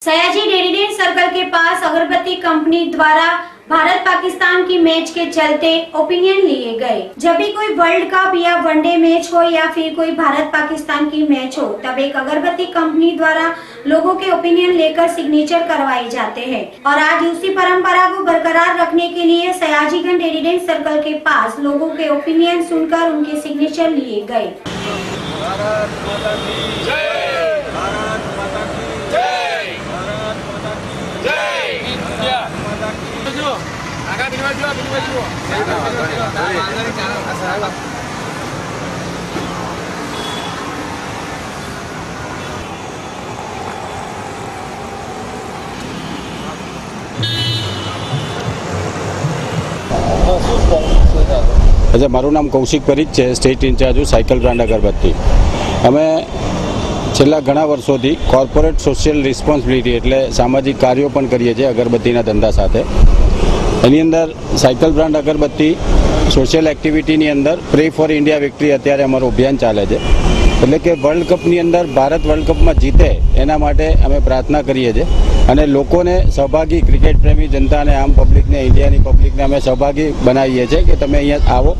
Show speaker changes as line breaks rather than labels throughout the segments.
Sayaji dairy circle के पास अगरबत्ती company द्वारा भारत पाकिस्तान की मैच के चलते ओपिनियन लिए गए। जब भी कोई वर्ल्ड कप या वनडे मैच हो या फिर कोई भारत पाकिस्तान की मैच हो, तब एक अगरबत्ती कंपनी द्वारा लोगों के ओपिनियन लेकर सिग्नेचर करवाए जाते हैं। और आज उसी परंपरा को बरकरार रखने के लिए सयाजीगंज डेरी सर्कल के पास लोगों के ओपिनियन सुनकर उनके सिग्नेचर लिए गए।
अच्छा, મારું નામ કૌશિક પરીખ છે, સ્ટેટ ઇન્ચાર્જ છું સાયકલ બ્રાન્ડ અગરબત્તી। અમે છેલ્લા ઘણા વર્ષોથી કોર્પોરેટ સોશિયલ રિસ્પોન્સિબિલિટી એટલે સામાજિક કાર્યો પણ કરીએ છીએ અગરબત્તીના ધંધા સાથે। એની અંદર સાયકલ બ્રાન્ડ અગરબત્તી સોશિયલ એક્ટિવિટીની અંદર પ્રે ફોર ઇન્ડિયા વિક્ટરી અત્યારે અમારું અભિયાન ચાલે છે। એટલે કે વર્લ્ડ કપની અંદર ભારત વર્લ્ડ કપમાં જીતે એના માટે અમે પ્રાર્થના કરીએ છીએ અને લોકોને સહભાગી, ક્રિકેટ પ્રેમી જનતાને, આમ પબ્લિકને, ઇન્ડિયાની પબ્લિકને અમે સહભાગી બનાવીએ છીએ કે તમે અહીંયા આવો,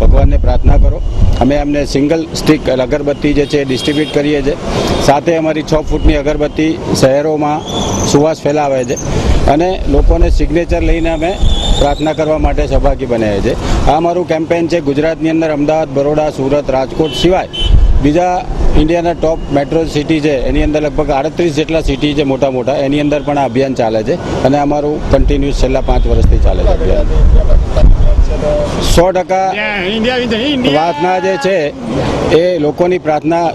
ભગવાનને પ્રાર્થના કરો। અમે એમને સિંગલ સ્ટિક અગરબત્તી જે છે ડિસ્ટ્રીબ્યુટ કરીએ છીએ। સાથે અમારી 6 ફૂટની અગરબત્તી શહેરોમાં સુવાસ ફેલાવે છે અને લોકોને સિગ્નેચર લઈને અમે પ્રાર્થના કરવા માટે સહભાગી બનાવીએ છીએ। આ અમારું કેમ્પેન છે ગુજરાતની અંદર અમદાવાદ, બરોડા, સુરત, રાજકોટ સિવાય બીજા ઇન્ડિયાના ટોપ મેટ્રો સિટી છે એની અંદર લગભગ 38 જેટલા સિટી છે મોટા મોટા, એની અંદર પણ આ અભિયાન ચાલે છે અને અમારું કન્ટિન્યુઅસ છેલ્લા 5 વર્ષથી ચાલે છે અભિયાન। 100% પ્રાર્થના જે છે એ લોકોની પ્રાર્થના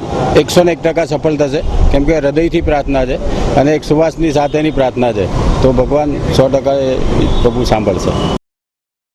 101% સફળ થશે, કેમ કે હૃદયથી પ્રાર્થના છે અને એક સુવાસની સાથેની પ્રાર્થના છે, તો ભગવાન 100% એ પ્રભુ સાંભળશે।